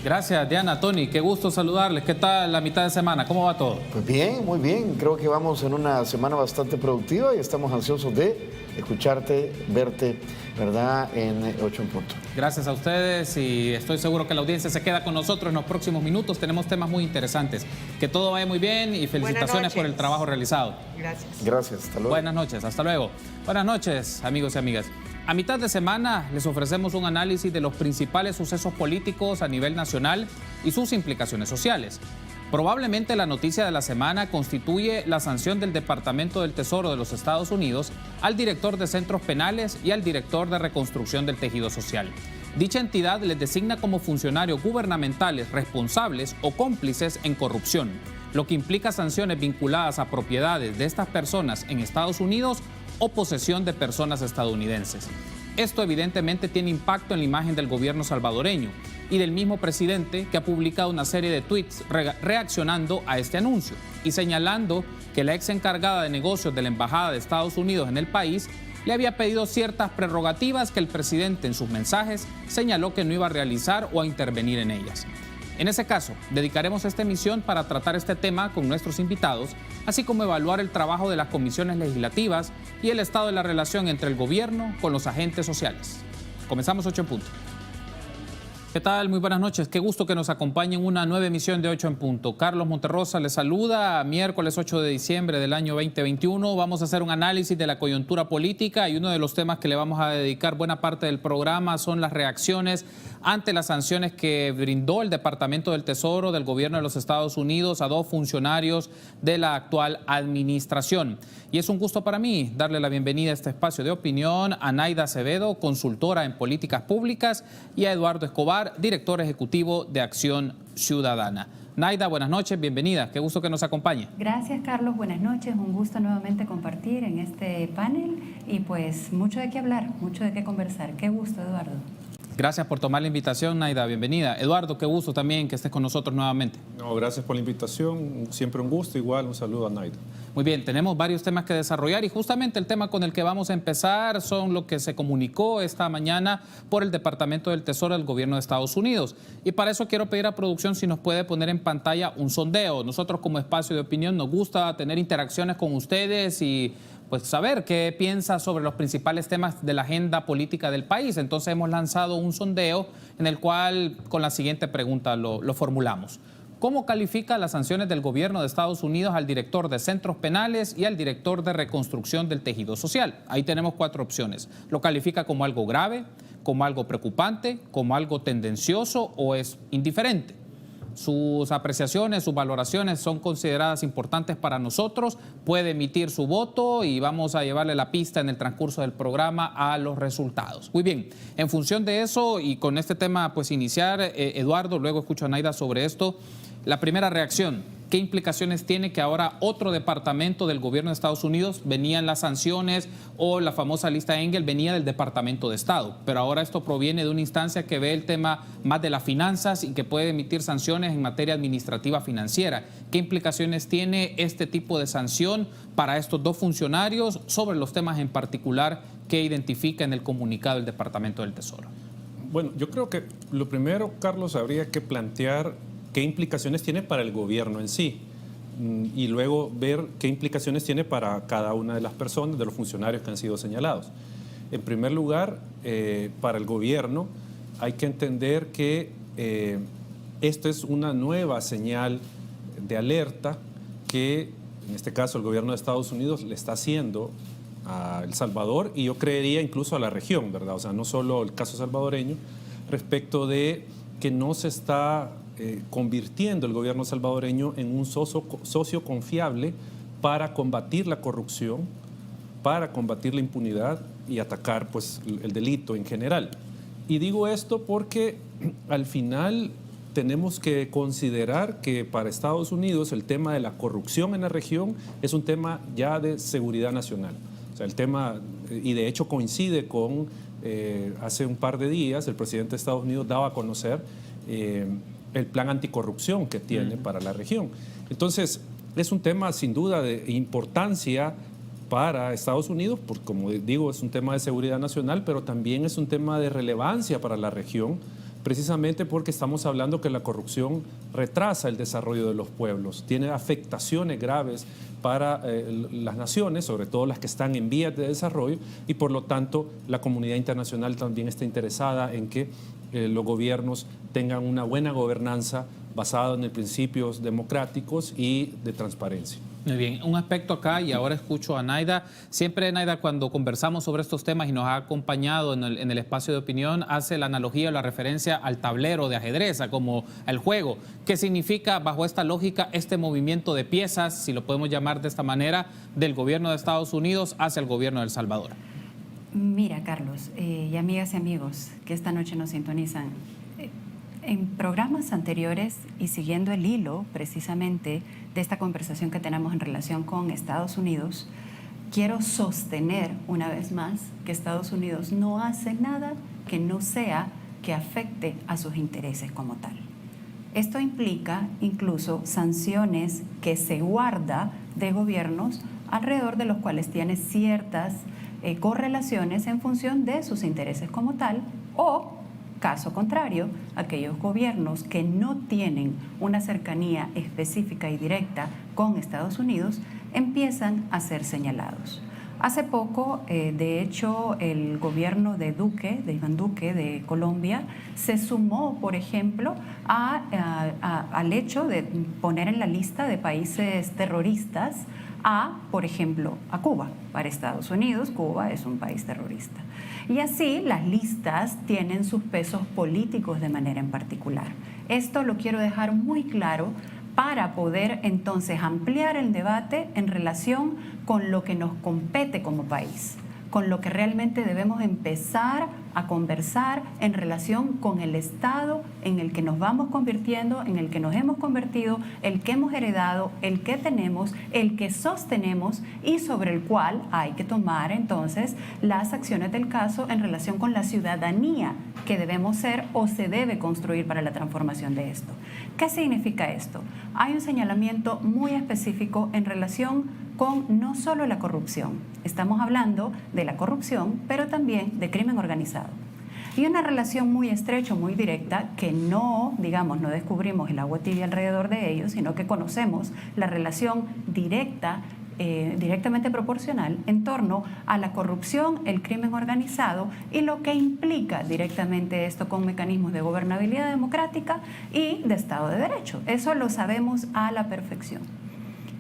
Gracias, Diana, Tony, qué gusto saludarles. ¿Qué tal la mitad de semana? ¿Cómo va todo? Pues bien, muy bien. Creo que vamos en una semana bastante productiva y estamos ansiosos de escucharte, verte, ¿verdad? En 8 en punto. Gracias a ustedes y estoy seguro que la audiencia se queda con nosotros en los próximos minutos. Tenemos temas muy interesantes. Que todo vaya muy bien y felicitaciones por el trabajo realizado. Gracias. Gracias, hasta luego. Buenas noches, hasta luego. Buenas noches, amigos y amigas. A mitad de semana les ofrecemos un análisis de los principales sucesos políticos a nivel nacional y sus implicaciones sociales. Probablemente la noticia de la semana constituye la sanción del Departamento del Tesoro de los Estados Unidos al director de centros penales y al director de reconstrucción del tejido social. Dicha entidad les designa como funcionarios gubernamentales responsables o cómplices en corrupción, lo que implica sanciones vinculadas a propiedades de estas personas en Estados Unidos o posesión de personas estadounidenses. Esto evidentemente tiene impacto en la imagen del gobierno salvadoreño y del mismo presidente, que ha publicado una serie de tweets reaccionando a este anuncio y señalando que la ex encargada de negocios de la Embajada de Estados Unidos en el país le había pedido ciertas prerrogativas que el presidente en sus mensajes señaló que no iba a realizar o a intervenir en ellas. En ese caso, dedicaremos esta emisión para tratar este tema con nuestros invitados, así como evaluar el trabajo de las comisiones legislativas y el estado de la relación entre el gobierno con los agentes sociales. Comenzamos 8 en punto. ¿Qué tal? Muy buenas noches. Qué gusto que nos acompañen en una nueva emisión de 8 en punto. Carlos Monterrosa les saluda. Miércoles 8 de diciembre del año 2021. Vamos a hacer un análisis de la coyuntura política y uno de los temas que le vamos a dedicar buena parte del programa son las reacciones ante las sanciones que brindó el Departamento del Tesoro del Gobierno de los Estados Unidos a 2 funcionarios de la actual administración. Y es un gusto para mí darle la bienvenida a este espacio de opinión a Naida Acevedo, consultora en políticas públicas, y a Eduardo Escobar, director ejecutivo de Acción Ciudadana. Naida, buenas noches, bienvenida, qué gusto que nos acompañe. Gracias, Carlos, buenas noches, un gusto nuevamente compartir en este panel y pues mucho de qué hablar, mucho de qué conversar. Qué gusto, Eduardo. Gracias por tomar la invitación, Naida, bienvenida. Eduardo, qué gusto también que estés con nosotros nuevamente. No, gracias por la invitación, siempre un gusto, igual un saludo a Naida. Muy bien, tenemos varios temas que desarrollar y justamente el tema con el que vamos a empezar son lo que se comunicó esta mañana por el Departamento del Tesoro del Gobierno de Estados Unidos. Y para eso quiero pedir a producción si nos puede poner en pantalla un sondeo. Nosotros como espacio de opinión nos gusta tener interacciones con ustedes y pues saber qué piensa sobre los principales temas de la agenda política del país. Entonces hemos lanzado un sondeo en el cual con la siguiente pregunta lo formulamos. ¿Cómo califica las sanciones del gobierno de Estados Unidos al director de centros penales y al director de reconstrucción del tejido social? Ahí tenemos 4 opciones. ¿Lo califica como algo grave, como algo preocupante, como algo tendencioso o es indiferente? Sus apreciaciones, sus valoraciones son consideradas importantes para nosotros. Puede emitir su voto y vamos a llevarle la pista en el transcurso del programa a los resultados. Muy bien, en función de eso y con este tema pues iniciar, Eduardo, luego escucho a Naida sobre esto. La primera reacción, ¿qué implicaciones tiene que ahora otro departamento del gobierno de Estados Unidos, venían las sanciones o la famosa lista Engel, venía del Departamento de Estado, pero ahora esto proviene de una instancia que ve el tema más de las finanzas y que puede emitir sanciones en materia administrativa financiera? ¿Qué implicaciones tiene este tipo de sanción para estos 2 funcionarios sobre los temas en particular que identifica en el comunicado del Departamento del Tesoro? Bueno, yo creo que lo primero, Carlos, habría que plantear qué implicaciones tiene para el gobierno en sí y luego ver qué implicaciones tiene para cada una de las personas, de los funcionarios que han sido señalados. En primer lugar, para el gobierno hay que entender que esto es una nueva señal de alerta que, en este caso, el gobierno de Estados Unidos le está haciendo a El Salvador y yo creería incluso a la región, ¿verdad? O sea, no solo el caso salvadoreño, respecto de que no se está convirtiendo el gobierno salvadoreño en un socio confiable para combatir la corrupción, para combatir la impunidad y atacar pues, el delito en general. Y digo esto porque al final tenemos que considerar que para Estados Unidos el tema de la corrupción en la región es un tema ya de seguridad nacional. O sea, el tema, y de hecho coincide con, hace un par de días el presidente de Estados Unidos daba a conocer el plan anticorrupción que tiene para la región. Entonces, es un tema sin duda de importancia para Estados Unidos, porque como digo, es un tema de seguridad nacional, pero también es un tema de relevancia para la región, precisamente porque estamos hablando que la corrupción retrasa el desarrollo de los pueblos, tiene afectaciones graves para las naciones, sobre todo las que están en vías de desarrollo, y por lo tanto la comunidad internacional también está interesada en que los gobiernos tengan una buena gobernanza basada en principios democráticos y de transparencia. Muy bien, un aspecto acá, y ahora escucho a Naida. Siempre, Naida, cuando conversamos sobre estos temas y nos ha acompañado en el espacio de opinión, hace la analogía o la referencia al tablero de ajedrez, como el juego. ¿Qué significa, bajo esta lógica, este movimiento de piezas, si lo podemos llamar de esta manera, del gobierno de Estados Unidos hacia el gobierno de El Salvador? Mira, Carlos, y amigas y amigos que esta noche nos sintonizan, en programas anteriores y siguiendo el hilo precisamente de esta conversación que tenemos en relación con Estados Unidos, quiero sostener una vez más que Estados Unidos no hace nada que no sea que afecte a sus intereses como tal. Esto implica incluso sanciones que se guarda de gobiernos alrededor de los cuales tiene ciertas correlaciones en función de sus intereses como tal, o caso contrario, aquellos gobiernos que no tienen una cercanía específica y directa con Estados Unidos empiezan a ser señalados. Hace poco, de hecho, el gobierno de Iván Duque de Colombia se sumó, por ejemplo, al hecho de poner en la lista de países terroristas por ejemplo, a Cuba. Para Estados Unidos, Cuba es un país terrorista. Y así las listas tienen sus pesos políticos de manera en particular. Esto lo quiero dejar muy claro para poder entonces ampliar el debate en relación con lo que nos compete como país, con lo que realmente debemos empezar a conversar en relación con el estado en el que nos vamos convirtiendo, en el que nos hemos convertido, el que hemos heredado, el que tenemos, el que sostenemos y sobre el cual hay que tomar entonces las acciones del caso en relación con la ciudadanía que debemos ser o se debe construir para la transformación de esto. ¿Qué significa esto? Hay un señalamiento muy específico en relación con no solo la corrupción, estamos hablando de la corrupción, pero también de crimen organizado. Y una relación muy estrecha, muy directa, que no descubrimos el agua tibia alrededor de ellos, sino que conocemos la relación directamente proporcional en torno a la corrupción, el crimen organizado y lo que implica directamente esto con mecanismos de gobernabilidad democrática y de Estado de Derecho. Eso lo sabemos a la perfección.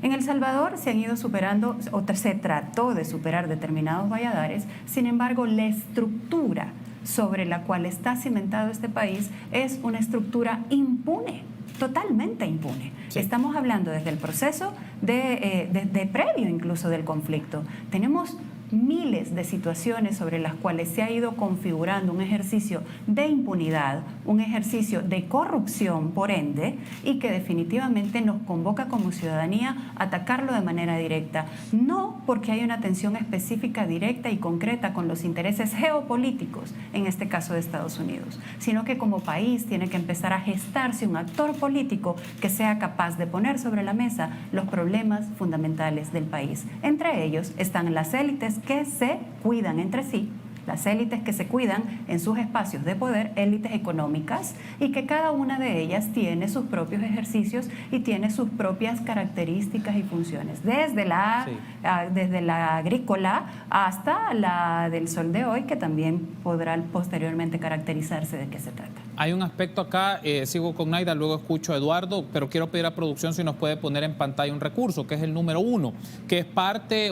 En El Salvador se han ido superando, o se trató de superar determinados valladares, sin embargo, la estructura sobre la cual está cimentado este país es una estructura impune, totalmente impune. Sí. Estamos hablando desde el proceso de previo incluso del conflicto. Tenemos miles de situaciones sobre las cuales se ha ido configurando un ejercicio de impunidad, un ejercicio de corrupción, por ende, y que definitivamente nos convoca como ciudadanía a atacarlo de manera directa. No porque hay una tensión específica, directa y concreta con los intereses geopolíticos, en este caso de Estados Unidos, sino que como país tiene que empezar a gestarse un actor político que sea capaz de poner sobre la mesa los problemas fundamentales del país. Entre ellos están las élites que se cuidan entre sí, las élites que se cuidan en sus espacios de poder, élites económicas, y que cada una de ellas tiene sus propios ejercicios y tiene sus propias características y funciones, desde la agrícola hasta la del sol de hoy, que también podrá posteriormente caracterizarse de qué se trata. Hay un aspecto acá, sigo con Naida, luego escucho a Eduardo, pero quiero pedir a producción si nos puede poner en pantalla un recurso, que es el número 1, que es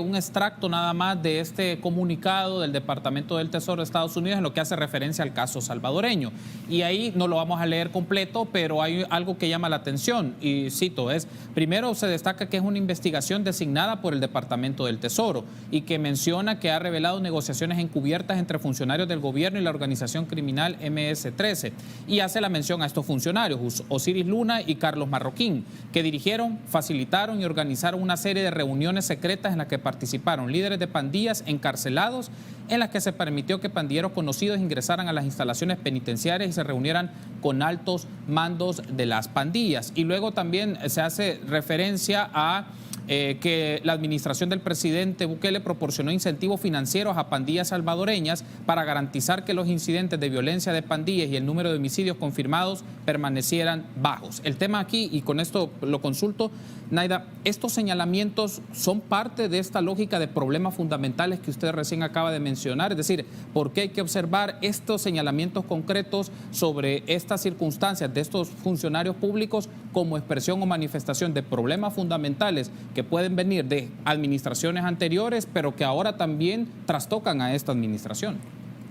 un extracto nada más de este comunicado del Departamento del Tesoro de Estados Unidos en lo que hace referencia al caso salvadoreño. Y ahí no lo vamos a leer completo, pero hay algo que llama la atención, y cito, primero se destaca que es una investigación designada por el Departamento del Tesoro y que menciona que ha revelado negociaciones encubiertas entre funcionarios del gobierno y la organización criminal MS-13. Y hace la mención a estos funcionarios, Osiris Luna y Carlos Marroquín, que dirigieron, facilitaron y organizaron una serie de reuniones secretas en las que participaron líderes de pandillas encarcelados, en las que se permitió que pandilleros conocidos ingresaran a las instalaciones penitenciarias y se reunieran con altos mandos de las pandillas. Y luego también se hace referencia a que la administración del presidente Bukele proporcionó incentivos financieros a pandillas salvadoreñas para garantizar que los incidentes de violencia de pandillas y el número de homicidios confirmados permanecieran bajos. El tema aquí, y con esto lo consulto, Naida, ¿estos señalamientos son parte de esta lógica de problemas fundamentales que usted recién acaba de mencionar? Es decir, ¿por qué hay que observar estos señalamientos concretos sobre estas circunstancias de estos funcionarios públicos como expresión o manifestación de problemas fundamentales que pueden venir de administraciones anteriores, pero que ahora también trastocan a esta administración?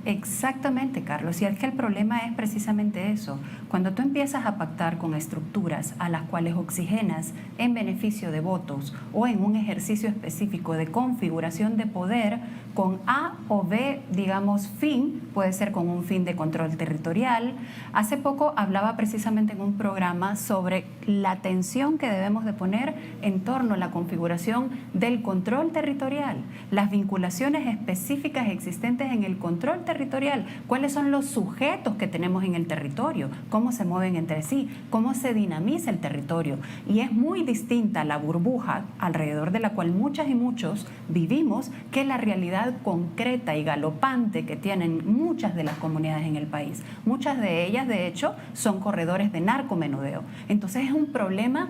Exactamente, Carlos. Y es que el problema es precisamente eso. Cuando tú empiezas a pactar con estructuras a las cuales oxigenas en beneficio de votos o en un ejercicio específico de configuración de poder con A o B, digamos, fin, puede ser con un fin de control territorial. Hace poco hablaba precisamente en un programa sobre la atención que debemos de poner en torno a la configuración del control territorial, las vinculaciones específicas existentes en el control territorial, cuáles son los sujetos que tenemos en el territorio, cómo se mueven entre sí, cómo se dinamiza el territorio. Y es muy distinta la burbuja alrededor de la cual muchas y muchos vivimos que la realidad concreta y galopante que tienen muchas de las comunidades en el país. Muchas de ellas, de hecho, son corredores de narcomenudeo. Entonces es un problema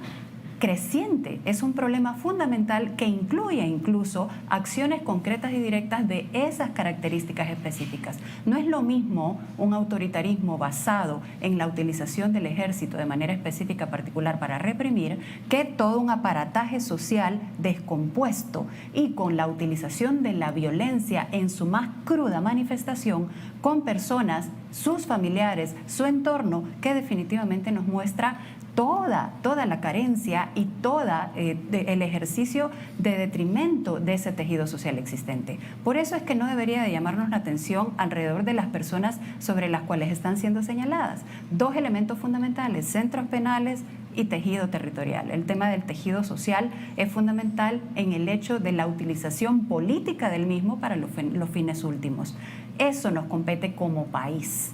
creciente, es un problema fundamental que incluye incluso acciones concretas y directas de esas características específicas. No es lo mismo un autoritarismo basado en la utilización del ejército de manera específica particular para reprimir que todo un aparataje social descompuesto y con la utilización de la violencia en su más cruda manifestación con personas, sus familiares, su entorno, que definitivamente nos muestra toda la carencia y el ejercicio de detrimento de ese tejido social existente. Por eso es que no debería de llamarnos la atención alrededor de las personas sobre las cuales están siendo señaladas. Dos elementos fundamentales: centros penales y tejido territorial. El tema del tejido social es fundamental en el hecho de la utilización política del mismo para los fines últimos. Eso nos compete como país.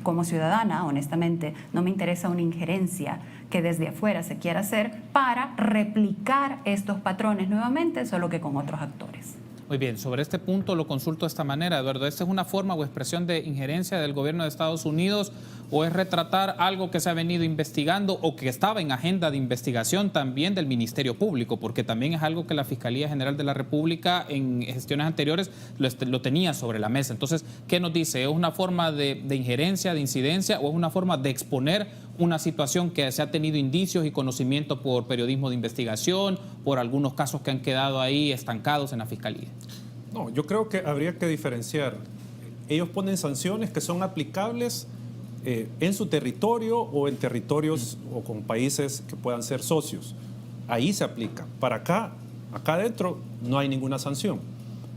Como ciudadana, honestamente, no me interesa una injerencia que desde afuera se quiera hacer para replicar estos patrones nuevamente, solo que con otros actores. Muy bien, sobre este punto lo consulto de esta manera, Eduardo. ¿Esta es una forma o expresión de injerencia del gobierno de Estados Unidos o es retratar algo que se ha venido investigando o que estaba en agenda de investigación también del Ministerio Público? Porque también es algo que la Fiscalía General de la República en gestiones anteriores lo tenía sobre la mesa. Entonces, ¿qué nos dice? ¿Es una forma de injerencia, de incidencia o es una forma de exponer una situación que se ha tenido indicios y conocimiento por periodismo de investigación, por algunos casos que han quedado ahí estancados en la Fiscalía? No, yo creo que habría que diferenciar. Ellos ponen sanciones que son aplicables en su territorio o en territorios o con países que puedan ser socios. Ahí se aplica. Para acá adentro no hay ninguna sanción.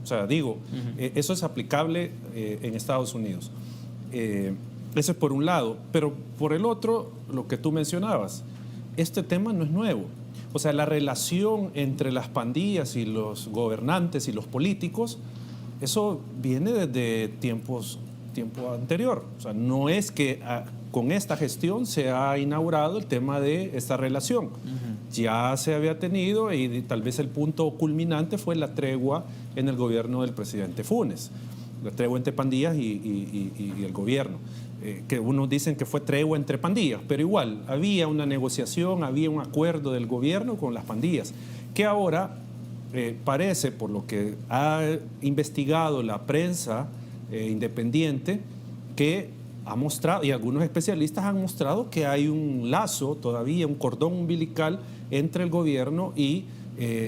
O sea, eso es aplicable en Estados Unidos. Eso es por un lado. Pero por el otro, lo que tú mencionabas, este tema no es nuevo. O sea, la relación entre las pandillas y los gobernantes y los políticos, eso viene desde tiempo anterior. O sea, no es que con esta gestión se ha inaugurado el tema de esta relación. Ya se había tenido y tal vez el punto culminante fue la tregua en el gobierno del presidente Funes. La tregua entre pandillas y el gobierno. Que unos dicen que fue tregua entre pandillas, pero igual había una negociación, había un acuerdo del gobierno con las pandillas, que ahora parece, por lo que ha investigado la prensa independiente, que ha mostrado, y algunos especialistas han mostrado que hay un lazo todavía, un cordón umbilical entre el gobierno y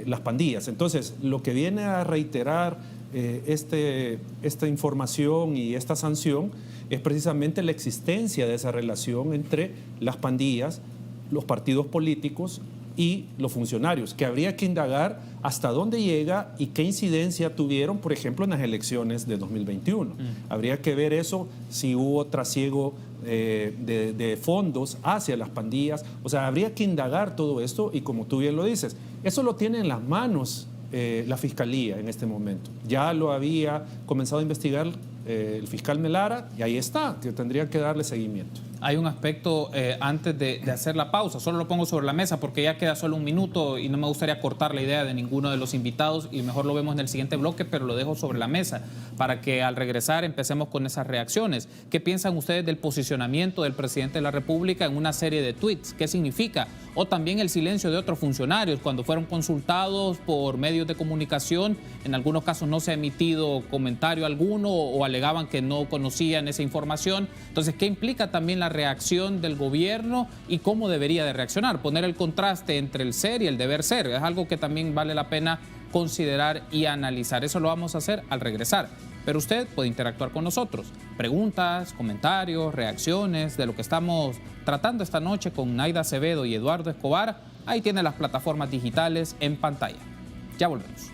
las pandillas. Entonces, lo que viene a reiterar esta información y esta sanción es precisamente la existencia de esa relación entre las pandillas, los partidos políticos y los funcionarios, que habría que indagar hasta dónde llega y qué incidencia tuvieron, por ejemplo, en las elecciones de 2021. Habría que ver eso, si hubo trasiego de fondos hacia las pandillas. O sea, habría que indagar todo esto y, como tú bien lo dices, eso lo tiene en las manos la Fiscalía en este momento. Ya lo había comenzado a investigar el fiscal Melara y ahí está, que tendría que darle seguimiento. Hay un aspecto antes de hacer la pausa, solo lo pongo sobre la mesa porque ya queda solo un minuto y no me gustaría cortar la idea de ninguno de los invitados y mejor lo vemos en el siguiente bloque, pero lo dejo sobre la mesa para que al regresar empecemos con esas reacciones. ¿Qué piensan ustedes del posicionamiento del presidente de la República en una serie de tweets? ¿Qué significa? O también el silencio de otros funcionarios cuando fueron consultados por medios de comunicación, en algunos casos no se ha emitido comentario alguno o alegaban que no conocían esa información. Entonces, ¿qué implica también la reacción del gobierno y cómo debería de reaccionar? Poner el contraste entre el ser y el deber ser es algo que también vale la pena considerar y analizar. Eso lo vamos a hacer al regresar. Pero usted puede interactuar con nosotros. Preguntas, comentarios, reacciones de lo que estamos tratando esta noche con Naida Acevedo y Eduardo Escobar. Ahí tiene las plataformas digitales en pantalla. Ya volvemos.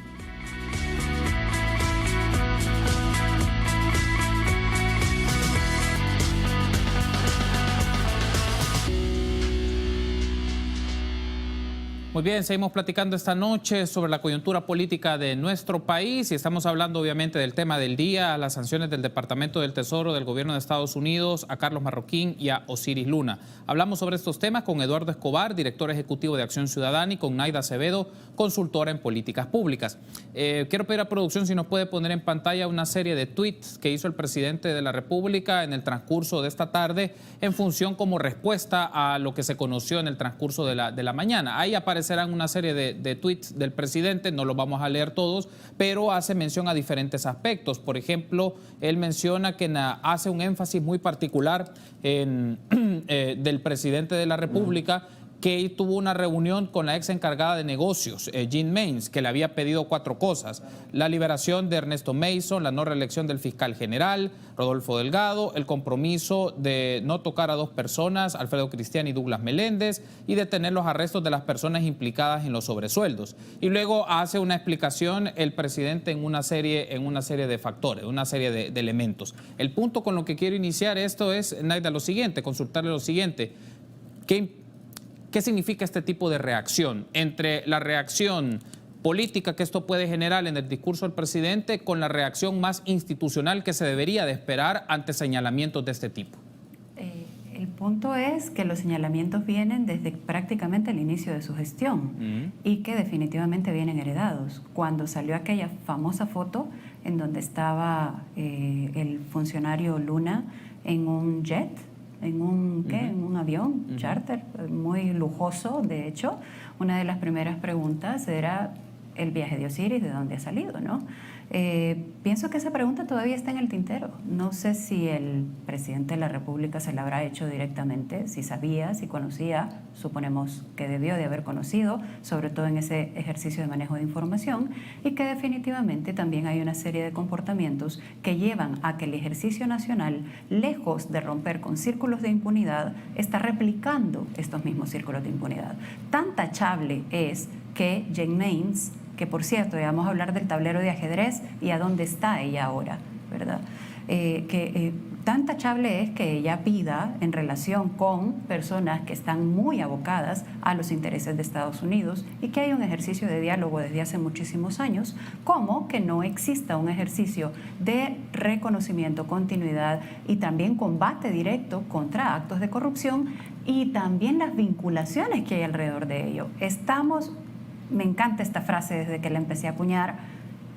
Muy bien, seguimos platicando esta noche sobre la coyuntura política de nuestro país y estamos hablando obviamente del tema del día, las sanciones del Departamento del Tesoro del Gobierno de Estados Unidos a Carlos Marroquín y a Osiris Luna. Hablamos sobre estos temas con Eduardo Escobar, director ejecutivo de Acción Ciudadana, y con Naida Acevedo, consultora en políticas públicas. Quiero pedir a producción si nos puede poner en pantalla una serie de tweets que hizo el presidente de la República en el transcurso de esta tarde en función como respuesta a lo que se conoció en el transcurso de la mañana. Ahí aparecerán una serie de tweets del presidente, no los vamos a leer todos, pero hace mención a diferentes aspectos. Por ejemplo, él menciona que hace un énfasis muy particular del presidente de la República, que tuvo una reunión con la ex encargada de negocios, Jean Mains, que le había pedido 4 cosas: la liberación de Ernesto Mason, la no reelección del fiscal general, Rodolfo Delgado, el compromiso de no tocar a 2 personas, Alfredo Cristian y Douglas Meléndez, y detener los arrestos de las personas implicadas en los sobresueldos. Y luego hace una explicación el presidente en una serie de factores, una serie de elementos. El punto con lo que quiero iniciar esto es, Naida, lo siguiente, consultarle lo siguiente. ¿Qué significa este tipo de reacción entre la reacción política que esto puede generar en el discurso del presidente con la reacción más institucional que se debería de esperar ante señalamientos de este tipo? El punto es que los señalamientos vienen desde prácticamente el inicio de su gestión y que definitivamente vienen heredados. Cuando salió aquella famosa foto en donde estaba el funcionario Luna en un jet, en un avión charter muy lujoso, de hecho, una de las primeras preguntas era el viaje de Osiris, de dónde ha salido, ¿no? Pienso que esa pregunta todavía está en el tintero. No sé si el presidente de la República se la habrá hecho directamente, si sabía, si conocía, suponemos que debió de haber conocido, sobre todo en ese ejercicio de manejo de información, y que definitivamente también hay una serie de comportamientos que llevan a que el ejercicio nacional, lejos de romper con círculos de impunidad, está replicando estos mismos círculos de impunidad. Tan tachable es que Jean Mains, que por cierto, vamos a hablar del tablero de ajedrez y a dónde está ella ahora, ¿verdad? Tan tachable es que ella pida en relación con personas que están muy abocadas a los intereses de Estados Unidos y que hay un ejercicio de diálogo desde hace muchísimos años, como que no exista un ejercicio de reconocimiento, continuidad y también combate directo contra actos de corrupción y también las vinculaciones que hay alrededor de ello. Me encanta esta frase desde que la empecé a acuñar,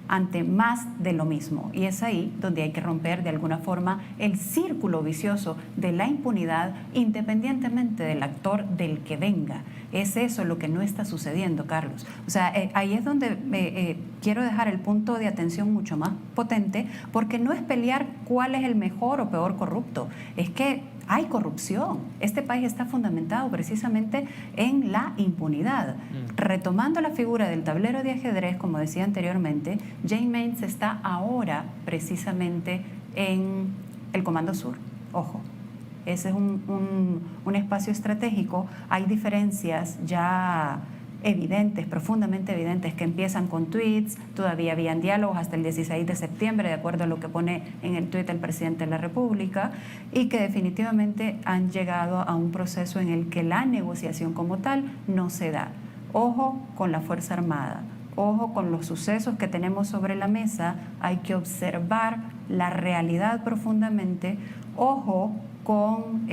ante más de lo mismo. Y es ahí donde hay que romper de alguna forma el círculo vicioso de la impunidad, independientemente del actor del que venga. Es eso lo que no está sucediendo, Carlos. O sea, ahí es donde quiero dejar el punto de atención mucho más potente, porque no es pelear cuál es el mejor o peor corrupto, es que hay corrupción. Este país está fundamentado precisamente en la impunidad. Retomando la figura del tablero de ajedrez, como decía anteriormente, Jean Mains está ahora precisamente en el Comando Sur. Ojo, ese es un espacio estratégico. Hay diferencias ya evidentes, profundamente evidentes, que empiezan con tweets. Todavía habían diálogos hasta el 16 de septiembre, de acuerdo a lo que pone en el tuit el presidente de la República, y que definitivamente han llegado a un proceso en el que la negociación como tal no se da. Ojo con la Fuerza Armada, ojo con los sucesos que tenemos sobre la mesa, hay que observar la realidad profundamente, ojo con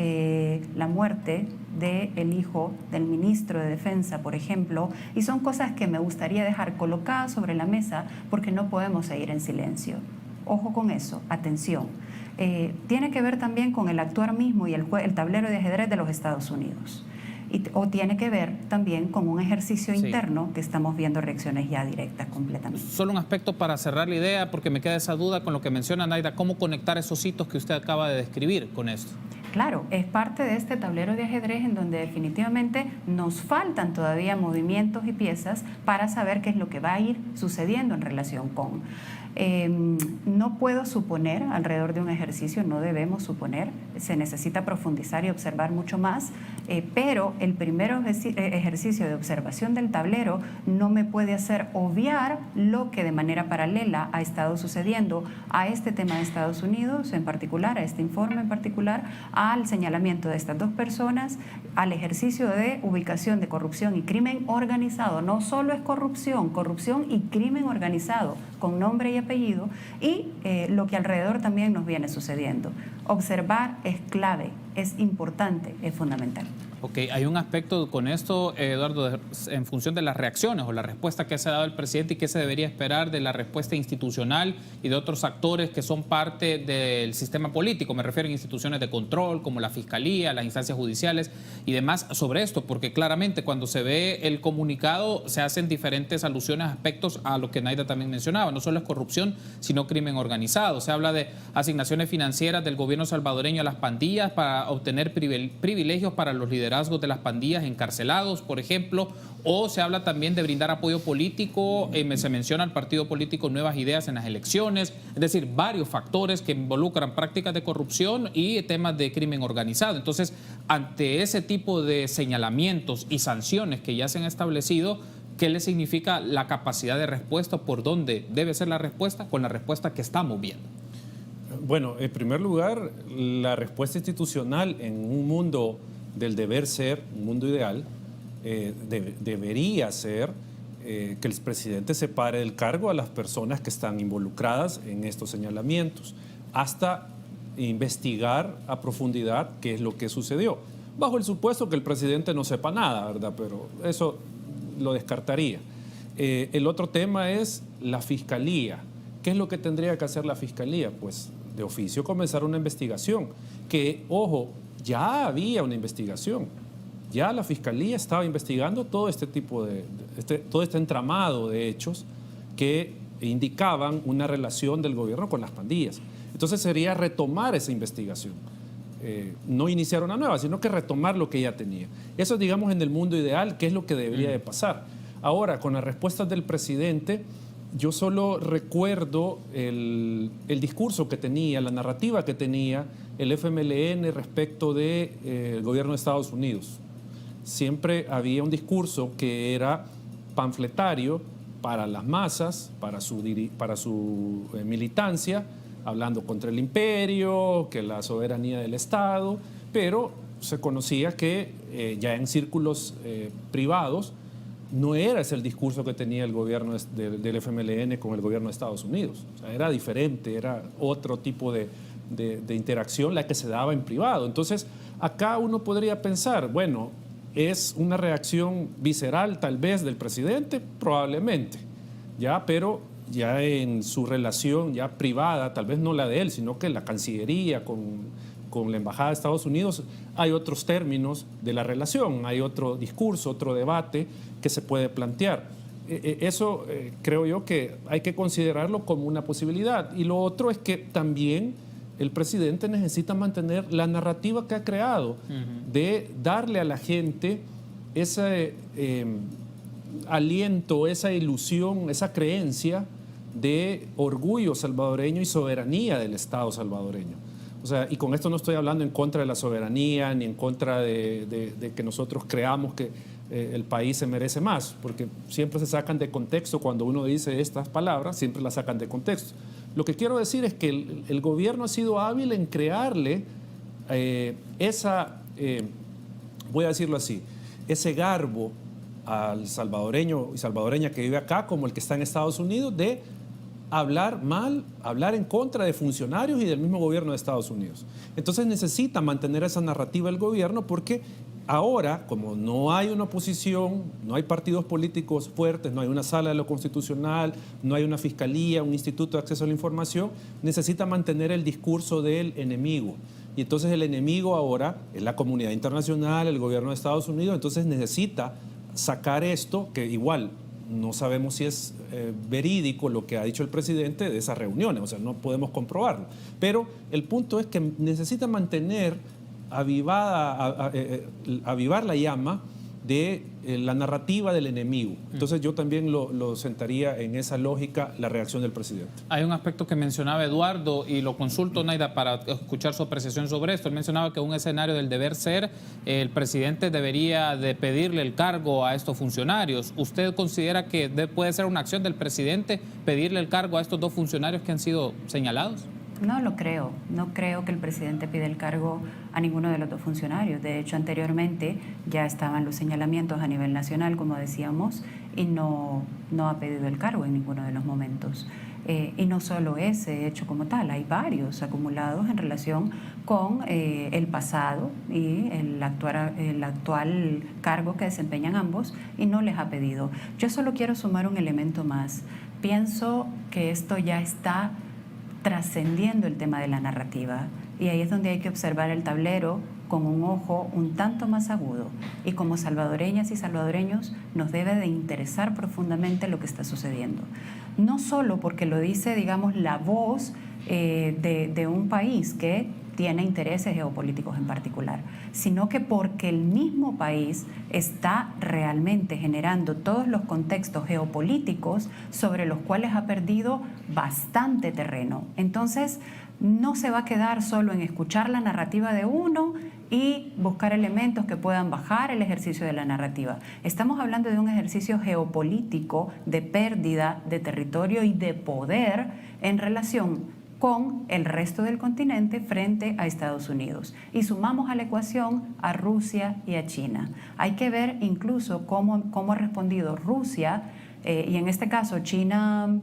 la muerte del hijo del ministro de Defensa, por ejemplo, y son cosas que me gustaría dejar colocadas sobre la mesa porque no podemos seguir en silencio. Ojo con eso, atención. Tiene que ver también con el actuar mismo y el tablero de ajedrez de los Estados Unidos. O tiene que ver también con un ejercicio interno que estamos viendo reacciones ya directas completamente. Solo un aspecto para cerrar la idea, porque me queda esa duda con lo que menciona Naida, ¿cómo conectar esos hitos que usted acaba de describir con esto? Claro, es parte de este tablero de ajedrez en donde definitivamente nos faltan todavía movimientos y piezas para saber qué es lo que va a ir sucediendo en relación con. No puedo suponer alrededor de un ejercicio, no debemos suponer, se necesita profundizar y observar mucho más, pero el primer ejercicio de observación del tablero no me puede hacer obviar lo que de manera paralela ha estado sucediendo a este tema de Estados Unidos en particular, a este informe en particular, al señalamiento de estas dos personas, al ejercicio de ubicación de corrupción y crimen organizado. No solo es corrupción, corrupción y crimen organizado, con nombre y apellido, y lo que alrededor también nos viene sucediendo. Observar es clave, es importante, es fundamental. Ok, hay un aspecto con esto, Eduardo, en función de las reacciones o la respuesta que se ha dado el presidente y qué se debería esperar de la respuesta institucional y de otros actores que son parte del sistema político. Me refiero a instituciones de control como la Fiscalía, las instancias judiciales y demás sobre esto, porque claramente cuando se ve el comunicado se hacen diferentes alusiones, aspectos a lo que Naida también mencionaba. No solo es corrupción, sino crimen organizado. Se habla de asignaciones financieras del gobierno salvadoreño a las pandillas para obtener privilegios para los liderazgos de las pandillas encarcelados, por ejemplo, o se habla también de brindar apoyo político, se menciona al partido político Nuevas Ideas en las elecciones, es decir, varios factores que involucran prácticas de corrupción y temas de crimen organizado. Entonces, ante ese tipo de señalamientos y sanciones que ya se han establecido, ¿qué le significa la capacidad de respuesta? ¿Por dónde debe ser la respuesta? Con la respuesta que estamos viendo. Bueno, en primer lugar, la respuesta institucional en un mundo del deber ser, un mundo ideal, debería ser que el presidente separe del cargo a las personas que están involucradas en estos señalamientos, hasta investigar a profundidad qué es lo que sucedió, bajo el supuesto que el presidente no sepa nada, ¿verdad? Pero eso lo descartaría. El otro tema es la Fiscalía. ¿Qué es lo que tendría que hacer la Fiscalía? Pues de oficio comenzar una investigación, que, ojo, ya había una investigación, ya la Fiscalía estaba investigando todo este tipo todo este entramado de hechos que indicaban una relación del gobierno con las pandillas. Entonces sería retomar esa investigación, no iniciar una nueva, sino que retomar lo que ya tenía. Eso, digamos, en el mundo ideal, ¿qué es lo que debería de pasar? Ahora, con las respuestas del presidente, yo solo recuerdo el discurso que tenía, la narrativa que tenía el FMLN respecto del gobierno de Estados Unidos. Siempre había un discurso que era panfletario para las masas, para su militancia, hablando contra el imperio, que la soberanía del Estado, pero se conocía que ya en círculos privados no era ese el discurso que tenía el gobierno del FMLN con el gobierno de Estados Unidos. O sea, era diferente, era otro tipo de interacción la que se daba en privado. Entonces, acá uno podría pensar, bueno, ¿es una reacción visceral tal vez del presidente? Probablemente, ¿ya? Pero ya en su relación ya privada, tal vez no la de él, sino que la Cancillería con la Embajada de Estados Unidos, hay otros términos de la relación, hay otro discurso, otro debate que se puede plantear. Eso creo yo que hay que considerarlo como una posibilidad. Y lo otro es que también el presidente necesita mantener la narrativa que ha creado, de darle a la gente ese aliento, esa ilusión, esa creencia de orgullo salvadoreño y soberanía del Estado salvadoreño. O sea, y con esto no estoy hablando en contra de la soberanía ni en contra de que nosotros creamos que el país se merece más, porque siempre se sacan de contexto cuando uno dice estas palabras, siempre las sacan de contexto. Lo que quiero decir es que el gobierno ha sido hábil en crearle voy a decirlo así, ese garbo al salvadoreño y salvadoreña que vive acá, como el que está en Estados Unidos, de hablar mal, hablar en contra de funcionarios y del mismo gobierno de Estados Unidos. Entonces necesita mantener esa narrativa el gobierno porque ahora, como no hay una oposición, no hay partidos políticos fuertes, no hay una sala de lo constitucional, no hay una fiscalía, un instituto de acceso a la información, necesita mantener el discurso del enemigo. Y entonces el enemigo ahora es la comunidad internacional, el gobierno de Estados Unidos, entonces necesita sacar esto, que igual no sabemos si es verídico lo que ha dicho el presidente de esas reuniones, o sea, no podemos comprobarlo. Pero el punto es que necesita mantener avivar la llama de la narrativa del enemigo. Entonces yo también lo sentaría en esa lógica la reacción del presidente. Hay un aspecto que mencionaba Eduardo y lo consulto, Naida, para escuchar su apreciación sobre esto. Él mencionaba que un escenario del deber ser, el presidente debería de pedirle el cargo a estos funcionarios. ¿Usted considera que puede ser una acción del presidente pedirle el cargo a estos dos funcionarios que han sido señalados? No lo creo. No creo que el presidente pida el cargo a ninguno de los dos funcionarios. De hecho, anteriormente ya estaban los señalamientos a nivel nacional, como decíamos, y no ha pedido el cargo en ninguno de los momentos. Y no solo ese hecho como tal, hay varios acumulados en relación con el pasado y el actual cargo que desempeñan ambos, y no les ha pedido. Yo solo quiero sumar un elemento más. Pienso que esto ya está trascendiendo el tema de la narrativa, y ahí es donde hay que observar el tablero con un ojo un tanto más agudo, y como salvadoreñas y salvadoreños nos debe de interesar profundamente lo que está sucediendo, no solo porque lo dice, digamos, la voz de un país que tiene intereses geopolíticos en particular, sino que porque el mismo país está realmente generando todos los contextos geopolíticos sobre los cuales ha perdido bastante terreno. Entonces, no se va a quedar solo en escuchar la narrativa de uno y buscar elementos que puedan bajar el ejercicio de la narrativa. Estamos hablando de un ejercicio geopolítico de pérdida de territorio y de poder en relación con el resto del continente frente a Estados Unidos. Y sumamos a la ecuación a Rusia y a China. Hay que ver incluso cómo ha respondido Rusia, y en este caso China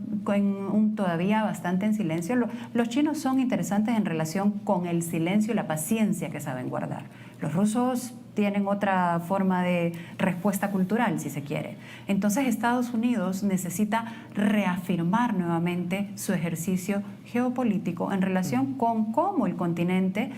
todavía bastante en silencio. Los chinos son interesantes en relación con el silencio y la paciencia que saben guardar. Los rusos tienen otra forma de respuesta cultural, si se quiere. Entonces Estados Unidos necesita reafirmar nuevamente su ejercicio geopolítico en relación con cómo el continente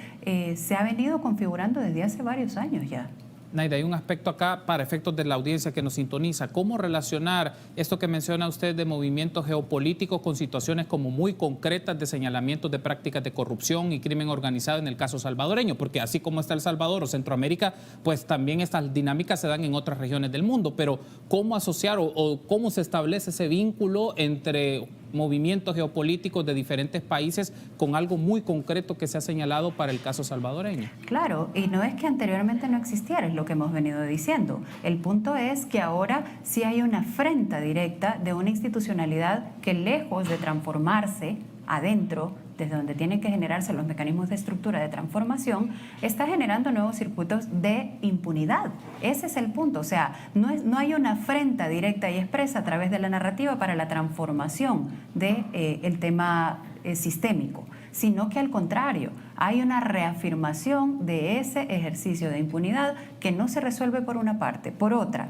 se ha venido configurando desde hace varios años ya. Naida, hay un aspecto acá para efectos de la audiencia que nos sintoniza. ¿Cómo relacionar esto que menciona usted de movimientos geopolíticos con situaciones como muy concretas de señalamientos de prácticas de corrupción y crimen organizado en el caso salvadoreño? Porque así como está El Salvador o Centroamérica, pues también estas dinámicas se dan en otras regiones del mundo. Pero ¿cómo asociar o cómo se establece ese vínculo entre movimientos geopolíticos de diferentes países con algo muy concreto que se ha señalado para el caso salvadoreño? Claro, y no es que anteriormente no existiera, es lo que hemos venido diciendo. El punto es que ahora sí hay una afrenta directa de una institucionalidad que, lejos de transformarse adentro, desde donde tienen que generarse los mecanismos de estructura de transformación, está generando nuevos circuitos de impunidad. Ese es el punto. O sea, no hay una afrenta directa y expresa a través de la narrativa para la transformación del tema sistémico, sino que al contrario, hay una reafirmación de ese ejercicio de impunidad que no se resuelve por una parte. Por otra,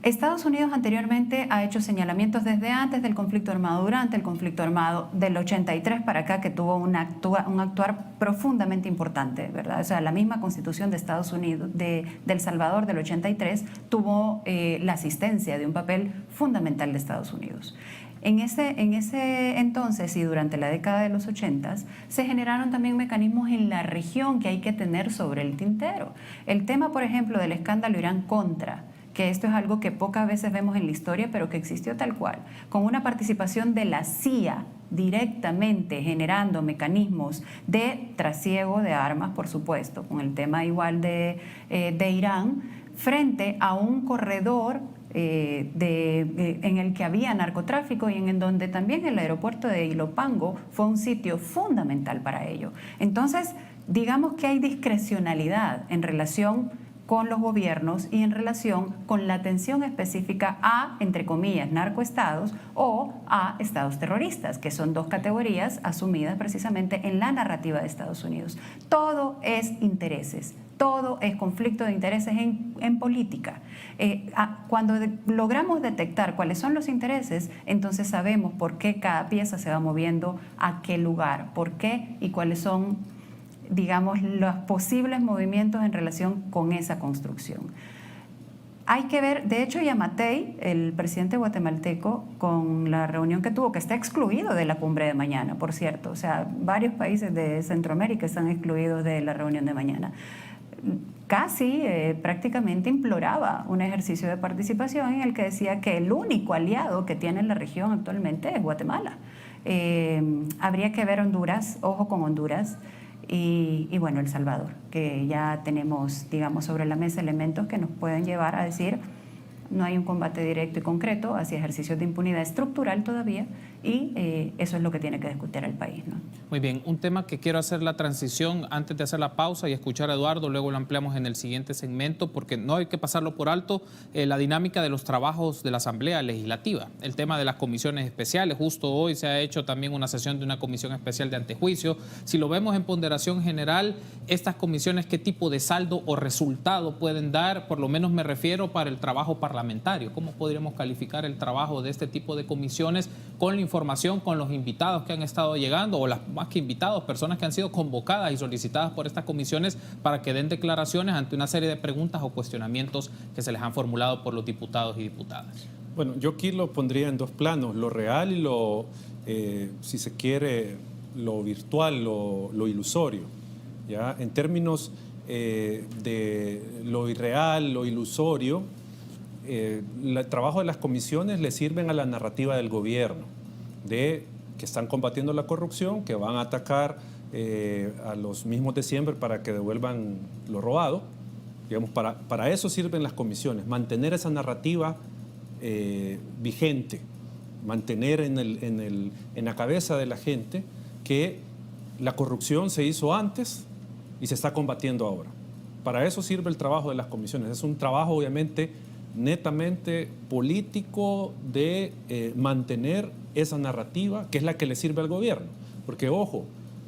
Estados Unidos anteriormente ha hecho señalamientos desde antes del conflicto armado, durante el conflicto armado, del 83 para acá, que tuvo un actuar profundamente importante, ¿verdad? O sea, la misma Constitución de Estados Unidos, de El Salvador del 83, tuvo la asistencia de un papel fundamental de Estados Unidos. En ese entonces y durante la década de los 80 se generaron también mecanismos en la región que hay que tener sobre el tintero. El tema, por ejemplo, del escándalo Irán-Contra, que esto es algo que pocas veces vemos en la historia, pero que existió tal cual, con una participación de la CIA directamente generando mecanismos de trasiego de armas, por supuesto, con el tema igual de Irán, frente a un corredor en el que había narcotráfico y en donde también el aeropuerto de Ilopango fue un sitio fundamental para ello. Entonces, digamos que hay discrecionalidad en relación con los gobiernos y en relación con la atención específica a, entre comillas, narcoestados o a estados terroristas, que son dos categorías asumidas precisamente en la narrativa de Estados Unidos. Todo es intereses. Todo es conflicto de intereses en política. Cuando logramos detectar cuáles son los intereses, entonces sabemos por qué cada pieza se va moviendo a qué lugar, por qué y cuáles son, digamos, los posibles movimientos en relación con esa construcción. Hay que ver, de hecho, Yamatei, el presidente guatemalteco, con la reunión que tuvo, que está excluido de la cumbre de mañana, por cierto, o sea, varios países de Centroamérica están excluidos de la reunión de mañana. Casi prácticamente imploraba un ejercicio de participación en el que decía que el único aliado que tiene la región actualmente es Guatemala. Habría que ver Honduras, ojo con Honduras, y bueno, El Salvador, que ya tenemos, digamos, sobre la mesa elementos que nos pueden llevar a decir no hay un combate directo y concreto hacia ejercicios de impunidad estructural todavía, y eso es lo que tiene que discutir el país, ¿no? Muy bien, un tema que quiero hacer la transición antes de hacer la pausa y escuchar a Eduardo, luego lo ampliamos en el siguiente segmento, porque no hay que pasarlo por alto, la dinámica de los trabajos de la Asamblea Legislativa, el tema de las comisiones especiales. Justo hoy se ha hecho también una sesión de una comisión especial de antejuicio. Si lo vemos en ponderación general, estas comisiones, ¿qué tipo de saldo o resultado pueden dar? Por lo menos me refiero para el trabajo parlamentario. ¿Cómo podríamos calificar el trabajo de este tipo de comisiones con la información, con los invitados que han estado llegando, o las más que invitados, personas que han sido convocadas y solicitadas por estas comisiones para que den declaraciones ante una serie de preguntas o cuestionamientos que se les han formulado por los diputados y diputadas? Bueno, yo aquí lo pondría en dos planos, lo real y lo, si se quiere, lo virtual, lo ilusorio. ¿Ya? En términos de lo irreal, lo ilusorio, el trabajo de las comisiones le sirven a la narrativa del gobierno, de que están combatiendo la corrupción, que van a atacar a los mismos de siempre para que devuelvan lo robado. Digamos, para eso sirven las comisiones, mantener esa narrativa vigente, mantener en la cabeza de la gente que la corrupción se hizo antes y se está combatiendo ahora. Para eso sirve el trabajo de las comisiones. Es un trabajo, obviamente, netamente político de mantener esa narrativa, que es la que le sirve al gobierno. Porque, ojo,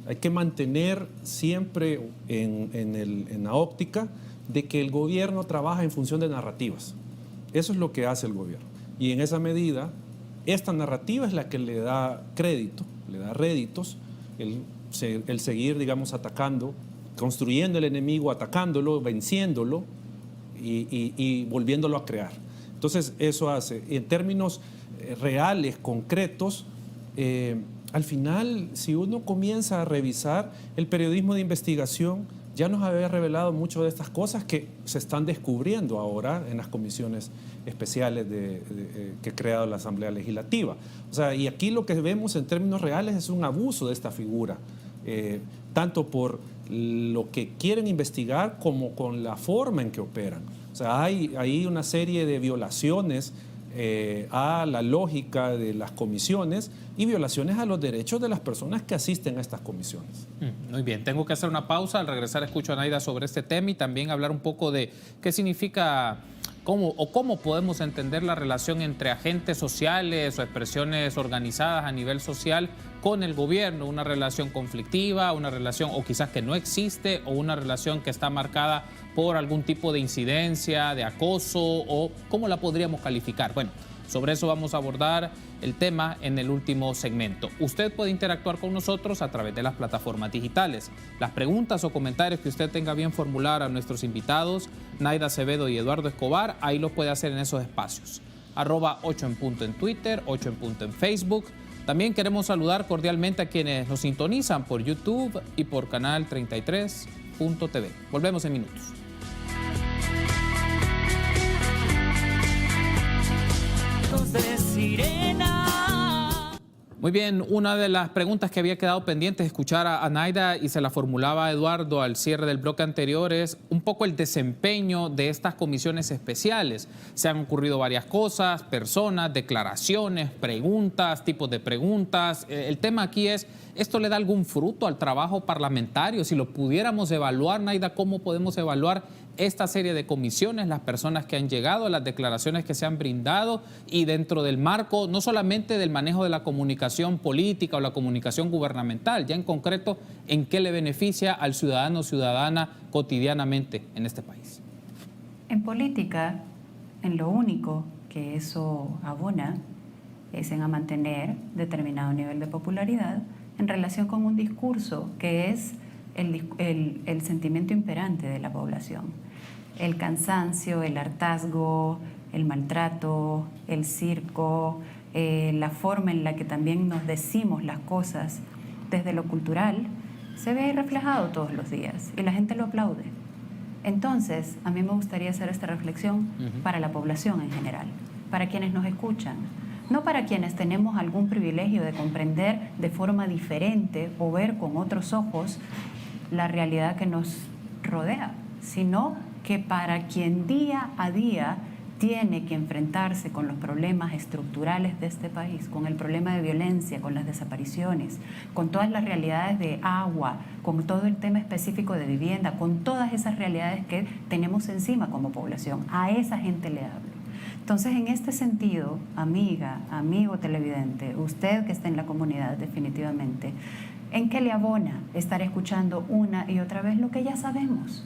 hay que mantener siempre en la óptica de que el gobierno trabaja en función de narrativas. Eso es lo que hace el gobierno. Y en esa medida, esta narrativa es la que le da crédito, le da réditos, el seguir, digamos, atacando, construyendo el enemigo, atacándolo, venciéndolo y volviéndolo a crear. Entonces, eso hace, en términos reales, concretos, al final, si uno comienza a revisar, el periodismo de investigación ya nos había revelado mucho de estas cosas que se están descubriendo ahora en las comisiones especiales que ha creado la Asamblea Legislativa. O sea, y aquí lo que vemos en términos reales es un abuso de esta figura, tanto por lo que quieren investigar como con la forma en que operan. O sea, hay una serie de violaciones a la lógica de las comisiones y violaciones a los derechos de las personas que asisten a estas comisiones. Muy bien, tengo que hacer una pausa. Al regresar escucho a Naida sobre este tema y también hablar un poco de qué significa, cómo podemos entender la relación entre agentes sociales o expresiones organizadas a nivel social con el gobierno, una relación conflictiva, una relación o quizás que no existe, o una relación que está marcada por algún tipo de incidencia, de acoso, o cómo la podríamos calificar. Bueno, sobre eso vamos a abordar el tema en el último segmento. Usted puede interactuar con nosotros a través de las plataformas digitales. Las preguntas o comentarios que usted tenga bien formular a nuestros invitados, Naida Acevedo y Eduardo Escobar, ahí lo puede hacer en esos espacios. @8 en punto en Twitter, 8 en punto en Facebook. También queremos saludar cordialmente a quienes nos sintonizan por YouTube y por Canal 33.tv. Volvemos en minutos. De sirena. Muy bien, una de las preguntas que había quedado pendiente es escuchar a Naida y se la formulaba a Eduardo al cierre del bloque anterior, es un poco el desempeño de estas comisiones especiales. Se han ocurrido varias cosas, personas, declaraciones, preguntas, tipos de preguntas. El tema aquí es, ¿esto le da algún fruto al trabajo parlamentario? Si lo pudiéramos evaluar, Naida, ¿cómo podemos evaluar esta serie de comisiones, las personas que han llegado, las declaraciones que se han brindado y dentro del marco no solamente del manejo de la comunicación política o la comunicación gubernamental, ya en concreto, ¿en qué le beneficia al ciudadano o ciudadana cotidianamente en este país? En política, en lo único que eso abona es en a mantener determinado nivel de popularidad en relación con un discurso que es el sentimiento imperante de la población. El cansancio, el hartazgo, el maltrato, el circo, la forma en la que también nos decimos las cosas desde lo cultural, se ve reflejado todos los días y la gente lo aplaude. Entonces, a mí me gustaría hacer esta reflexión para la población en general, para quienes nos escuchan, no para quienes tenemos algún privilegio de comprender de forma diferente o ver con otros ojos la realidad que nos rodea, sino que para quien día a día tiene que enfrentarse con los problemas estructurales de este país, con el problema de violencia, con las desapariciones, con todas las realidades de agua, con todo el tema específico de vivienda, con todas esas realidades que tenemos encima como población. A esa gente le hablo. Entonces, en este sentido, amiga, amigo televidente, usted que está en la comunidad definitivamente, ¿en qué le abona estar escuchando una y otra vez lo que ya sabemos?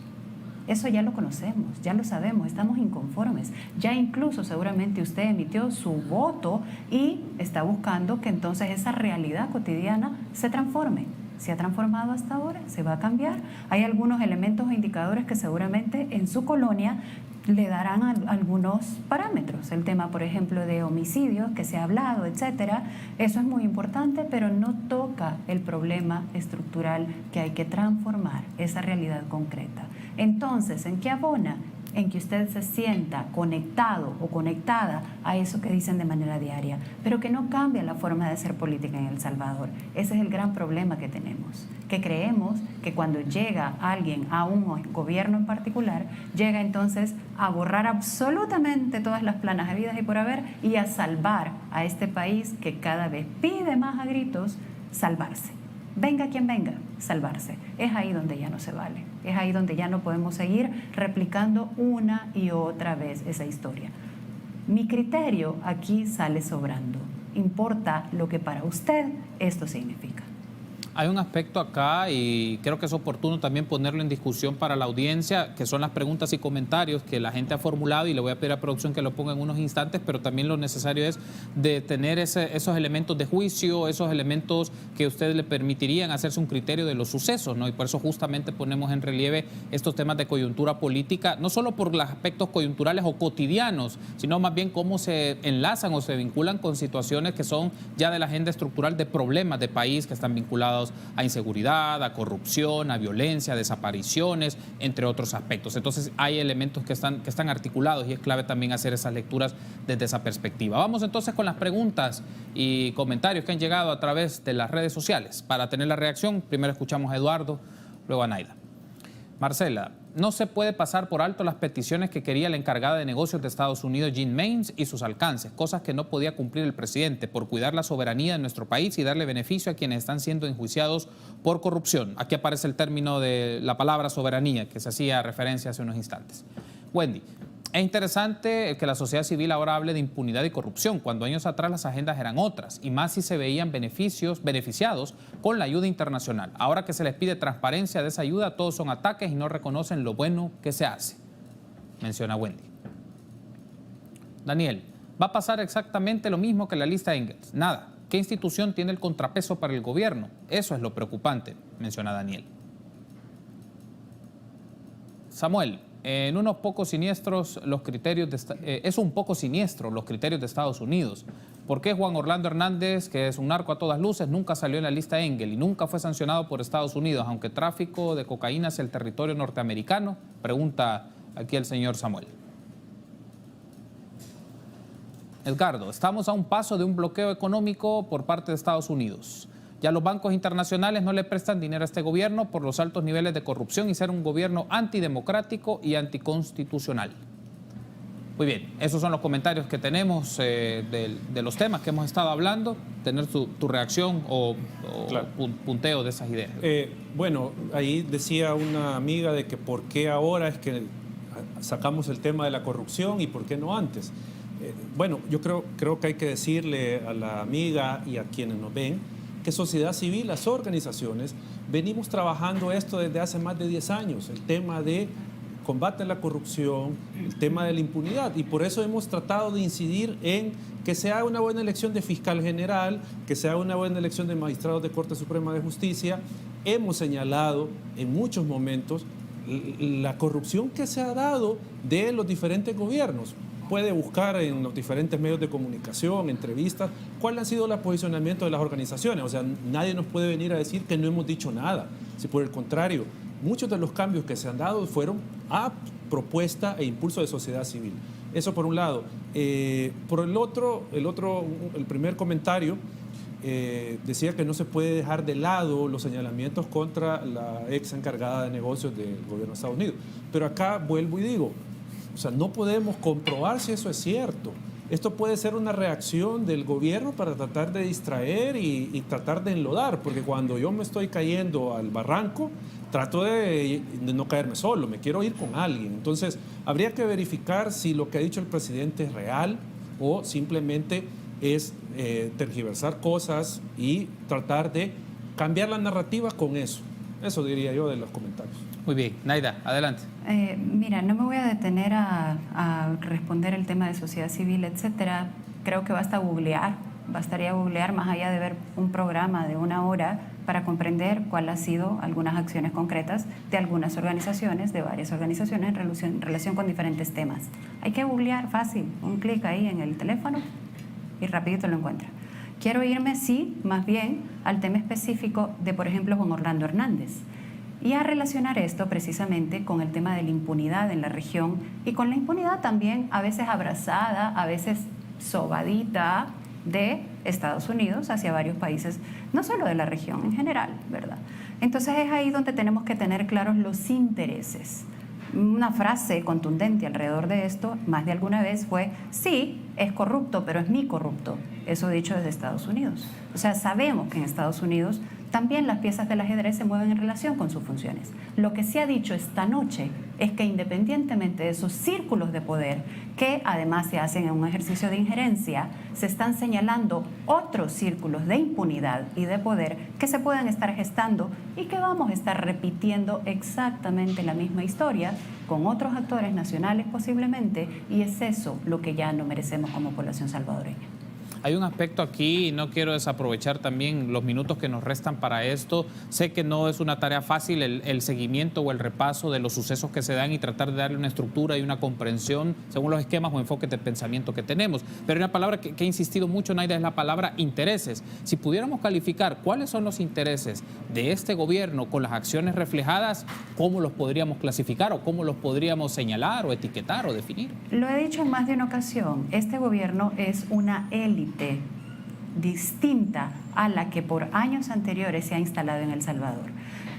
Eso ya lo conocemos, ya lo sabemos, estamos inconformes. Ya incluso seguramente usted emitió su voto y está buscando que entonces esa realidad cotidiana se transforme. ¿Se ha transformado hasta ahora? ¿Se va a cambiar? Hay algunos elementos o indicadores que seguramente en su colonia le darán algunos parámetros. El tema, por ejemplo, de homicidios que se ha hablado, etcétera. Eso es muy importante, pero no toca el problema estructural que hay que transformar, esa realidad concreta. Entonces, ¿en qué abona? En que usted se sienta conectado o conectada a eso que dicen de manera diaria, pero que no cambia la forma de ser política en El Salvador. Ese es el gran problema que tenemos, que creemos que cuando llega alguien a un gobierno en particular, llega entonces a borrar absolutamente todas las planas habidas y por haber y a salvar a este país que cada vez pide más a gritos salvarse. Venga quien venga, salvarse. Es ahí donde ya no se vale. Es ahí donde ya no podemos seguir replicando una y otra vez esa historia. Mi criterio aquí sale sobrando. Importa lo que para usted esto significa. Hay un aspecto acá y creo que es oportuno también ponerlo en discusión para la audiencia, que son las preguntas y comentarios que la gente ha formulado y le voy a pedir a producción que lo ponga en unos instantes, pero también lo necesario es de tener esos elementos de juicio, esos elementos que a ustedes le permitirían hacerse un criterio de los sucesos, ¿no? Y por eso justamente ponemos en relieve estos temas de coyuntura política, no solo por los aspectos coyunturales o cotidianos, sino más bien cómo se enlazan o se vinculan con situaciones que son ya de la agenda estructural de problemas de país que están vinculados a inseguridad, a corrupción, a violencia, a desapariciones, entre otros aspectos. Entonces hay elementos que están articulados y es clave también hacer esas lecturas desde esa perspectiva. Vamos entonces con las preguntas y comentarios que han llegado a través de las redes sociales. Para tener la reacción, primero escuchamos a Eduardo, luego a Naida. Marcela, no se puede pasar por alto las peticiones que quería la encargada de negocios de Estados Unidos, Jean Maynes, y sus alcances, cosas que no podía cumplir el presidente por cuidar la soberanía de nuestro país y darle beneficio a quienes están siendo enjuiciados por corrupción. Aquí aparece el término de la palabra soberanía, que se hacía referencia hace unos instantes. Wendy, es interesante que la sociedad civil ahora hable de impunidad y corrupción, cuando años atrás las agendas eran otras, y más si se veían beneficiados con la ayuda internacional. Ahora que se les pide transparencia de esa ayuda, todos son ataques y no reconocen lo bueno que se hace, menciona Wendy. Daniel, va a pasar exactamente lo mismo que la lista Engels. Nada. ¿Qué institución tiene el contrapeso para el gobierno? Eso es lo preocupante, menciona Daniel. Samuel, es un poco siniestro los criterios de Estados Unidos. ¿Por qué Juan Orlando Hernández, que es un narco a todas luces, nunca salió en la lista Engel y nunca fue sancionado por Estados Unidos, aunque tráfico de cocaína hacia el territorio norteamericano? Pregunta aquí el señor Samuel. Edgardo, estamos a un paso de un bloqueo económico por parte de Estados Unidos. Ya los bancos internacionales no le prestan dinero a este gobierno por los altos niveles de corrupción y ser un gobierno antidemocrático y anticonstitucional. Muy bien, esos son los comentarios que tenemos de los temas que hemos estado hablando. Tener tu reacción o claro, punteo de esas ideas. Bueno, ahí decía una amiga de que por qué ahora es que sacamos el tema de la corrupción y por qué no antes. Bueno, yo creo que hay que decirle a la amiga y a quienes nos ven que sociedad civil, las organizaciones, venimos trabajando esto desde hace más de 10 años, el tema de combate a la corrupción, el tema de la impunidad, y por eso hemos tratado de incidir en que se haga una buena elección de fiscal general, que se haga una buena elección de magistrados de Corte Suprema de Justicia. Hemos señalado en muchos momentos la corrupción que se ha dado de los diferentes gobiernos. Puede buscar en los diferentes medios de comunicación, entrevistas, cuál ha sido el posicionamiento de las organizaciones. O sea, nadie nos puede venir a decir que no hemos dicho nada. Si por el contrario, muchos de los cambios que se han dado fueron a propuesta e impulso de sociedad civil. Eso por un lado. Por el otro, el primer comentario decía que no se puede dejar de lado los señalamientos contra la ex encargada de negocios del gobierno de Estados Unidos. Pero acá vuelvo y digo, o sea, no podemos comprobar si eso es cierto. Esto puede ser una reacción del gobierno para tratar de distraer y tratar de enlodar, porque cuando yo me estoy cayendo al barranco, trato de no caerme solo, me quiero ir con alguien. Entonces, habría que verificar si lo que ha dicho el presidente es real o simplemente es tergiversar cosas y tratar de cambiar la narrativa con eso. Eso diría yo de los comentarios. Muy bien, Naida, adelante. Mira, no me voy a detener a responder el tema de sociedad civil, etcétera. Creo que bastaría googlear más allá de ver un programa de 1 hora para comprender cuál ha sido algunas acciones concretas de algunas organizaciones, de varias organizaciones en relación con diferentes temas. Hay que googlear fácil, un clic ahí en el teléfono y rapidito lo encuentra. Quiero irme, sí, más bien al tema específico de, por ejemplo, Juan Orlando Hernández. Y a relacionar esto precisamente con el tema de la impunidad en la región y con la impunidad también a veces abrazada, a veces sobadita de Estados Unidos hacia varios países, no solo de la región en general, ¿verdad? Entonces es ahí donde tenemos que tener claros los intereses. Una frase contundente alrededor de esto, más de alguna vez, fue: sí, es corrupto, pero es mi corrupto. Eso dicho desde Estados Unidos. O sea, sabemos que en Estados Unidos también las piezas del ajedrez se mueven en relación con sus funciones. Lo que se ha dicho esta noche es que independientemente de esos círculos de poder, que además se hacen en un ejercicio de injerencia, se están señalando otros círculos de impunidad y de poder que se pueden estar gestando y que vamos a estar repitiendo exactamente la misma historia con otros actores nacionales posiblemente, y es eso lo que ya no merecemos como población salvadoreña. Hay un aspecto aquí, y no quiero desaprovechar también los minutos que nos restan para esto. Sé que no es una tarea fácil el seguimiento o el repaso de los sucesos que se dan y tratar de darle una estructura y una comprensión según los esquemas o enfoques de pensamiento que tenemos. Pero una palabra que he insistido mucho, Naida, es la palabra intereses. Si pudiéramos calificar cuáles son los intereses de este gobierno con las acciones reflejadas, ¿cómo los podríamos clasificar o cómo los podríamos señalar o etiquetar o definir? Lo he dicho en más de una ocasión, este gobierno es una élite distinta a la que por años anteriores se ha instalado en El Salvador.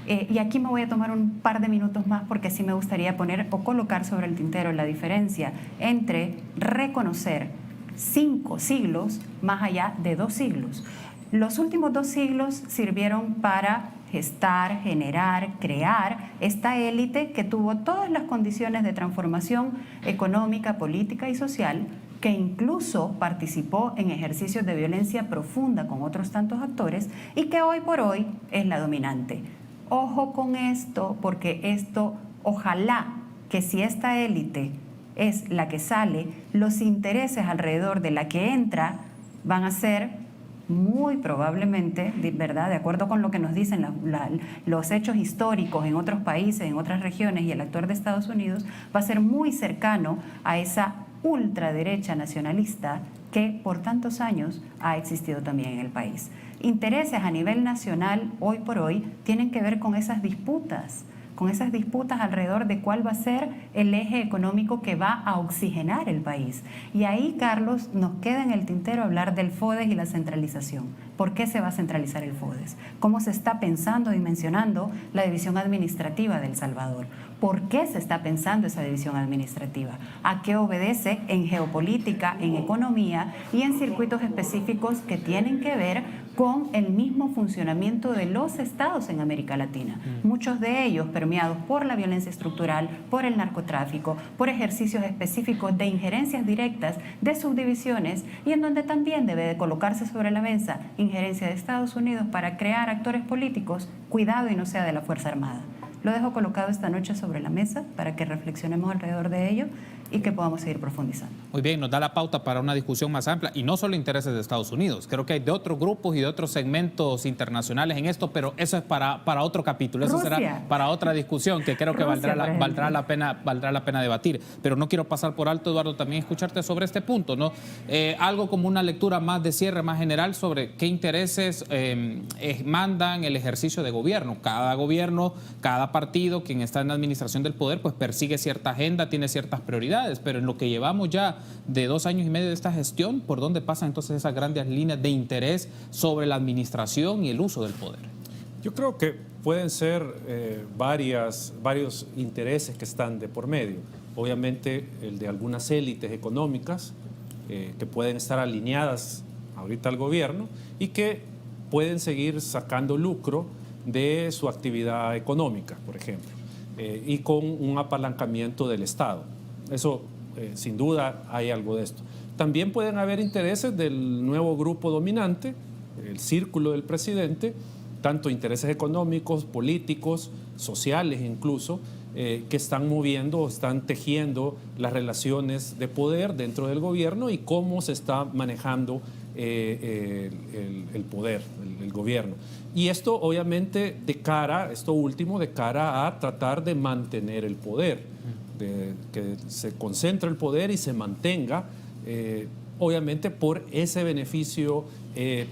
Y aquí me voy a tomar un par de minutos más porque sí me gustaría poner o colocar sobre el tintero la diferencia entre reconocer 5 siglos más allá de 2 siglos. Los últimos 2 siglos sirvieron para gestar, generar, crear esta élite que tuvo todas las condiciones de transformación económica, política y social, que incluso participó en ejercicios de violencia profunda con otros tantos actores y que hoy por hoy es la dominante. Ojo con esto, porque esto, ojalá que si esta élite es la que sale, los intereses alrededor de la que entra van a ser muy probablemente, ¿verdad?, de acuerdo con lo que nos dicen los hechos históricos en otros países, en otras regiones, y el actor de Estados Unidos va a ser muy cercano a esa ultraderecha nacionalista que por tantos años ha existido también en el país. Intereses a nivel nacional hoy por hoy tienen que ver con esas disputas alrededor de cuál va a ser el eje económico que va a oxigenar el país. Y ahí, Carlos, nos queda en el tintero hablar del FODES y la centralización. ¿Por qué se va a centralizar el FODES? ¿Cómo se está pensando, dimensionando la división administrativa de El Salvador? ¿Por qué se está pensando esa división administrativa? ¿A qué obedece en geopolítica, en economía y en circuitos específicos que tienen que ver con el mismo funcionamiento de los estados en América Latina. Muchos de ellos permeados por la violencia estructural, por el narcotráfico, por ejercicios específicos de injerencias directas de subdivisiones, y en donde también debe de colocarse sobre la mesa injerencia de Estados Unidos para crear actores políticos, cuidado y no sea de la Fuerza Armada. Lo dejo colocado esta noche sobre la mesa para que reflexionemos alrededor de ello y que podamos seguir profundizando. Muy bien, nos da la pauta para una discusión más amplia y no solo intereses de Estados Unidos. Creo que hay de otros grupos y de otros segmentos internacionales en esto, pero eso es para otro capítulo. Eso Rusia. será para otra discusión que creo que Rusia, valdrá la pena debatir. Pero no quiero pasar por alto, Eduardo, también escucharte sobre este punto, ¿no? Algo como una lectura más de cierre, más general sobre qué intereses mandan el ejercicio de gobierno. Cada gobierno, cada partido, quien está en la administración del poder, pues persigue cierta agenda, tiene ciertas prioridades. Pero en lo que llevamos ya de 2 años y medio de esta gestión, ¿por dónde pasan entonces esas grandes líneas de interés sobre la administración y el uso del poder? Yo creo que pueden ser varios intereses que están de por medio. Obviamente el de algunas élites económicas que pueden estar alineadas ahorita al gobierno y que pueden seguir sacando lucro de su actividad económica, por ejemplo, y con un apalancamiento del Estado. Eso, sin duda, hay algo de esto. También pueden haber intereses del nuevo grupo dominante, el círculo del presidente, tanto intereses económicos, políticos, sociales incluso, que están moviendo, están tejiendo las relaciones de poder dentro del gobierno y cómo se está manejando el poder, el gobierno. Y esto obviamente esto último de cara a tratar de mantener el poder, de que se concentre el poder y se mantenga, obviamente por ese beneficio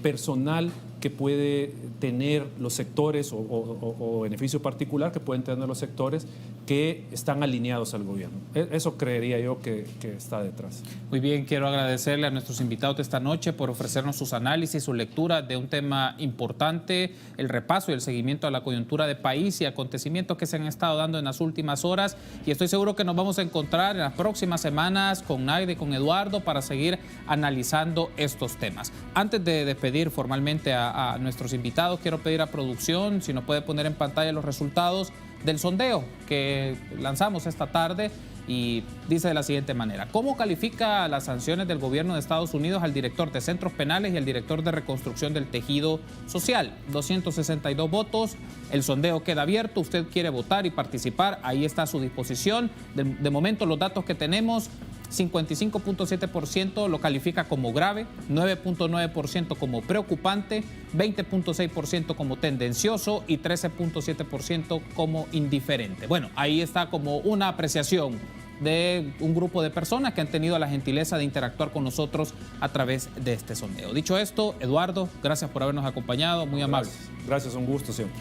personal que puede tener los sectores o beneficio particular que pueden tener los sectores que están alineados al gobierno. Eso creería yo que está detrás. Muy bien, quiero agradecerle a nuestros invitados de esta noche por ofrecernos sus análisis, su lectura de un tema importante, el repaso y el seguimiento a la coyuntura de país y acontecimientos que se han estado dando en las últimas horas. Y estoy seguro que nos vamos a encontrar en las próximas semanas con Naida y con Eduardo para seguir analizando estos temas. Antes de despedir formalmente a nuestros invitados, quiero pedir a producción si nos puede poner en pantalla los resultados del sondeo que lanzamos esta tarde y dice de la siguiente manera: ¿cómo califica las sanciones del gobierno de Estados Unidos al director de centros penales y al director de reconstrucción del tejido social? 262 votos, el sondeo queda abierto, usted quiere votar y participar, ahí está a su disposición. De momento los datos que tenemos: 55.7% lo califica como grave, 9.9% como preocupante, 20.6% como tendencioso y 13.7% como indiferente. Bueno, ahí está como una apreciación de un grupo de personas que han tenido la gentileza de interactuar con nosotros a través de este sondeo. Dicho esto, Eduardo, gracias por habernos acompañado, muy amable. Gracias, un gusto siempre.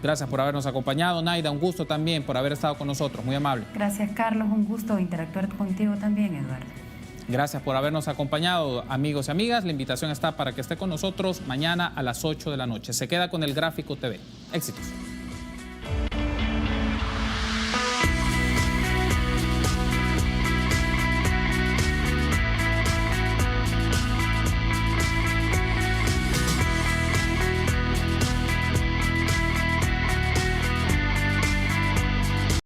Gracias por habernos acompañado. Naida, un gusto también por haber estado con nosotros, muy amable. Gracias, Carlos, un gusto interactuar contigo también, Eduardo. Gracias por habernos acompañado, amigos y amigas. La invitación está para que esté con nosotros mañana a las 8 de la noche. Se queda con el Gráfico TV. Éxitos.